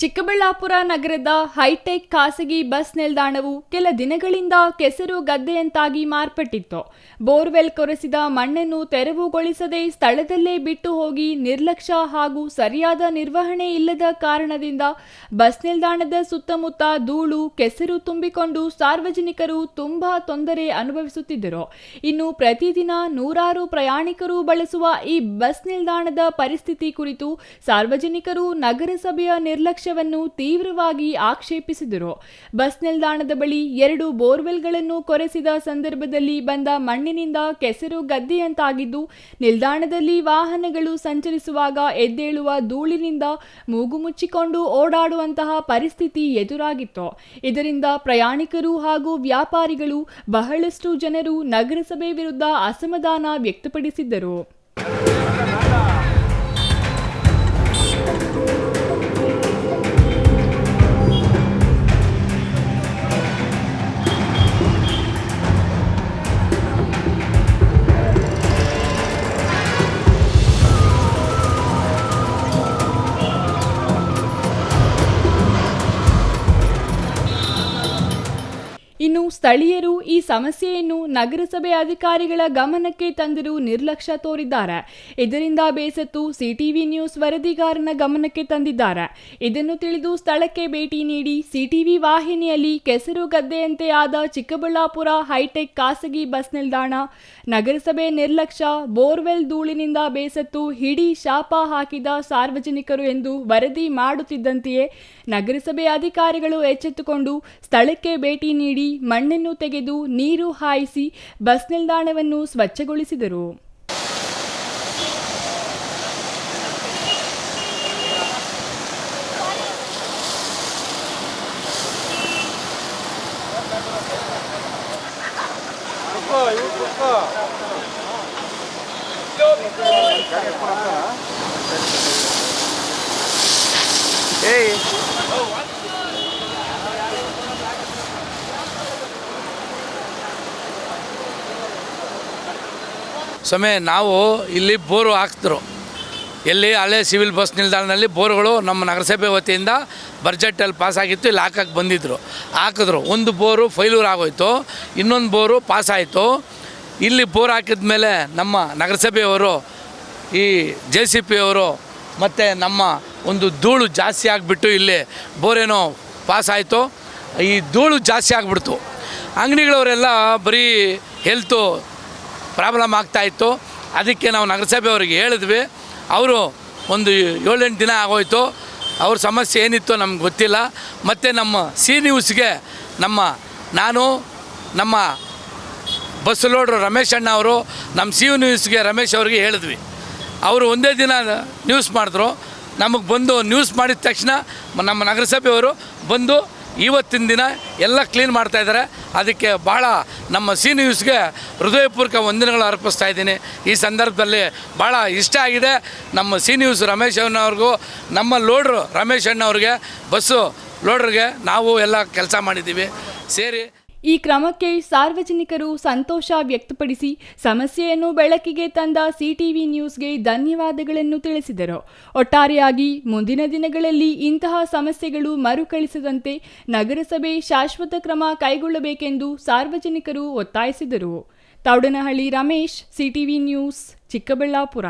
ಚಿಕ್ಕಬಳ್ಳಾಪುರ ನಗರದ ಹೈಟೆಕ್ ಖಾಸಗಿ ಬಸ್ ನಿಲ್ದಾಣವು ಕೆಲ ದಿನಗಳಿಂದ ಕೆಸರು ಗದ್ದೆಯಂತಾಗಿ ಮಾರ್ಪಟ್ಟಿತ್ತು. ಬೋರ್ವೆಲ್ ಕೊರೆಸಿದ ಮಣ್ಣನ್ನು ತೆರವುಗೊಳಿಸದೆ ಸ್ಥಳದಲ್ಲೇ ಬಿಟ್ಟು ಹೋಗಿ ನಿರ್ಲಕ್ಷ್ಯ ಹಾಗೂ ಸರಿಯಾದ ನಿರ್ವಹಣೆ ಇಲ್ಲದ ಕಾರಣದಿಂದ ಬಸ್ ನಿಲ್ದಾಣದ ಸುತ್ತಮುತ್ತ ಧೂಳು, ಕೆಸರು ತುಂಬಿಕೊಂಡು ಸಾರ್ವಜನಿಕರು ತುಂಬಾ ತೊಂದರೆ ಅನುಭವಿಸುತ್ತಿದ್ದರು. ಇನ್ನು ಪ್ರತಿದಿನ ನೂರಾರು ಪ್ರಯಾಣಿಕರು ಬಳಸುವ ಈ ಬಸ್ ನಿಲ್ದಾಣದ ಪರಿಸ್ಥಿತಿ ಕುರಿತು ಸಾರ್ವಜನಿಕರು ನಗರಸಭೆಯ ನಿರ್ಲಕ್ಷ್ಯವನ್ನು ತೀವ್ರವಾಗಿ ಆಕ್ಷೇಪಿಸಿದರು. ಬಸ್ ನಿಲ್ದಾಣದ ಬಳಿ 2 ಬೋರ್ವೆಲ್ಗಳನ್ನು ಕೊರೆಸಿದ ಸಂದರ್ಭದಲ್ಲಿ ಬಂದ ಮಣ್ಣಿನಿಂದ ಕೆಸರು ಗದ್ದೆಯಂತಾಗಿದ್ದು, ನಿಲ್ದಾಣದಲ್ಲಿ ವಾಹನಗಳು ಸಂಚರಿಸುವಾಗ ಎದ್ದೇಳುವ ಧೂಳಿನಿಂದ ಮೂಗು ಮುಚ್ಚಿಕೊಂಡು ಓಡಾಡುವಂತಹ ಪರಿಸ್ಥಿತಿ ಎದುರಾಗಿತ್ತು. ಇದರಿಂದ ಪ್ರಯಾಣಿಕರು ಹಾಗೂ ವ್ಯಾಪಾರಿಗಳು ಬಹಳಷ್ಟು ಜನರು ನಗರಸಭೆ ವಿರುದ್ಧ ಅಸಮಾಧಾನ ವ್ಯಕ್ತಪಡಿಸಿದ್ದರು. ಇನ್ನು ಸ್ಥಳೀಯರು ಈ ಸಮಸ್ಯೆಯನ್ನು ನಗರಸಭೆ ಅಧಿಕಾರಿಗಳ ಗಮನಕ್ಕೆ ತಂದರೂ ನಿರ್ಲಕ್ಷ್ಯ ತೋರಿದ್ದಾರೆ. ಇದರಿಂದ ಬೇಸತ್ತು ಸಿಟಿವಿ ನ್ಯೂಸ್ ವರದಿಗಾರನ ಗಮನಕ್ಕೆ ತಂದಿದ್ದಾರೆ. ಇದನ್ನು ತಿಳಿದು ಸ್ಥಳಕ್ಕೆ ಭೇಟಿ ನೀಡಿ ಸಿಟಿವಿ ವಾಹಿನಿಯಲ್ಲಿ ಕೆಸರು ಗದ್ದೆಯಂತೆ ಆದ ಚಿಕ್ಕಬಳ್ಳಾಪುರ ಹೈಟೆಕ್ ಖಾಸಗಿ ಬಸ್ ನಿಲ್ದಾಣ, ನಗರಸಭೆ ನಿರ್ಲಕ್ಷ್ಯ, ಬೋರ್ವೆಲ್ ಧೂಳಿನಿಂದ ಬೇಸತ್ತು ಹಿಡಿ ಶಾಪ ಹಾಕಿದ ಸಾರ್ವಜನಿಕರು ಎಂದು ವರದಿ ಮಾಡುತ್ತಿದ್ದಂತೆಯೇ ನಗರಸಭೆ ಅಧಿಕಾರಿಗಳು ಎಚ್ಚೆತ್ತುಕೊಂಡು ಸ್ಥಳಕ್ಕೆ ಭೇಟಿ ನೀಡಿ ಮಣ್ಣನ್ನು ತೆಗೆದು ನೀರು ಹಾಯಿಸಿ ಬಸ್ ನಿಲ್ದಾಣವನ್ನು ಸ್ವಚ್ಛಗೊಳಿಸಿದರು. ಸಮಯ ನಾವು ಇಲ್ಲಿ ಬೋರು ಹಾಕ್ತಿದ್ರು. ಎಲ್ಲಿ ಹಳೆ ಸಿವಿಲ್ ಬಸ್ ನಿಲ್ದಾಣದಲ್ಲಿ ಬೋರ್ಗಳು ನಮ್ಮ ನಗರಸಭೆ ವತಿಯಿಂದ ಬಜೆಟಲ್ಲಿ ಪಾಸಾಗಿತ್ತು. ಇಲ್ಲಿ ಹಾಕಕ್ಕೆ ಬಂದಿದ್ದರು, ಹಾಕಿದ್ರು. ಒಂದು ಬೋರು ಫೈಲೂರ್ ಆಗೋಯ್ತು, ಇನ್ನೊಂದು ಬೋರು ಪಾಸಾಯಿತು. ಇಲ್ಲಿ ಬೋರ್ ಹಾಕಿದ ಮೇಲೆ ನಮ್ಮ ನಗರಸಭೆಯವರು, ಈ JCP ಅವರು ಮತ್ತು ನಮ್ಮ ಒಂದು ಧೂಳು ಜಾಸ್ತಿ ಆಗಿಬಿಟ್ಟು ಇಲ್ಲಿ ಬೋರೇನೋ ಪಾಸಾಯಿತು. ಈ ಧೂಳು ಜಾಸ್ತಿ ಆಗಿಬಿಡ್ತು. ಅಂಗಡಿಗಳವರೆಲ್ಲ ಬರೀ ಹೆಲ್ತು ಪ್ರಾಬ್ಲಮ್ ಆಗ್ತಾಯಿತ್ತು. ಅದಕ್ಕೆ ನಾವು ನಗರಸಭೆಯವರಿಗೆ ಹೇಳಿದ್ವಿ. ಅವರು ಒಂದು 7-8 ದಿನ ಆಗೋಯ್ತು. ಅವ್ರ ಸಮಸ್ಯೆ ಏನಿತ್ತು ನಮ್ಗೆ ಗೊತ್ತಿಲ್ಲ. ಮತ್ತು ನಮ್ಮ ಸಿ ನ್ಯೂಸ್ಗೆ ನಾನು ನಮ್ಮ ಬಸ್ ಲೋಡ್ರು ರಮೇಶ್ ಅಣ್ಣ ಅವರು ನಮ್ಮ ಸಿ ನ್ಯೂಸ್ಗೆ ರಮೇಶ್ ಅವ್ರಿಗೆ ಹೇಳಿದ್ವಿ. ಅವರು ಒಂದೇ ದಿನ ನ್ಯೂಸ್ ಮಾಡಿದ್ರು. ನಮಗೆ ಬಂದು ನ್ಯೂಸ್ ಮಾಡಿದ ತಕ್ಷಣ ನಮ್ಮ ನಗರಸಭೆಯವರು ಬಂದು ಇವತ್ತಿನ ದಿನ ಎಲ್ಲ ಕ್ಲೀನ್ ಮಾಡ್ತಾಯಿದ್ದಾರೆ. ಅದಕ್ಕೆ ಭಾಳ ನಮ್ಮ ಸಿ ನ್ಯೂಸ್ಗೆ ಹೃದಯಪೂರ್ವಕ ವಂದನೆಗಳು ಅರ್ಪಿಸ್ತಾ ಇದ್ದೀನಿ. ಈ ಸಂದರ್ಭದಲ್ಲಿ ಭಾಳ ಇಷ್ಟ ಆಗಿದೆ. ನಮ್ಮ ಸಿ ನ್ಯೂಸ್ ರಮೇಶ್ ಅಣ್ಣವ್ರಿಗೂ, ನಮ್ಮ ಲೋಡ್ರು ರಮೇಶ್ ಅಣ್ಣವ್ರಿಗೆ, ಬಸ್ಸು ಲೋಡ್ರಿಗೆ ನಾವು ಎಲ್ಲ ಕೆಲಸ ಮಾಡಿದ್ದೀವಿ ಸೇರಿ. ಈ ಕ್ರಮಕ್ಕೆ ಸಾರ್ವಜನಿಕರು ಸಂತೋಷ ವ್ಯಕ್ತಪಡಿಸಿ ಸಮಸ್ಯೆಯನ್ನು ಬೆಳಕಿಗೆ ತಂದ ಸಿಟಿವಿ ನ್ಯೂಸ್ಗೆ ಧನ್ಯವಾದಗಳನ್ನು ತಿಳಿಸಿದರು. ಒಟ್ಟಾರೆಯಾಗಿ ಮುಂದಿನ ದಿನಗಳಲ್ಲಿ ಇಂತಹ ಸಮಸ್ಯೆಗಳು ಮರುಕಳಿಸದಂತೆ ನಗರಸಭೆ ಶಾಶ್ವತ ಕ್ರಮ ಕೈಗೊಳ್ಳಬೇಕೆಂದು ಸಾರ್ವಜನಿಕರು ಒತ್ತಾಯಿಸಿದರು. Thoudanahalli Ramesh, CTV news, Chikkaballapur.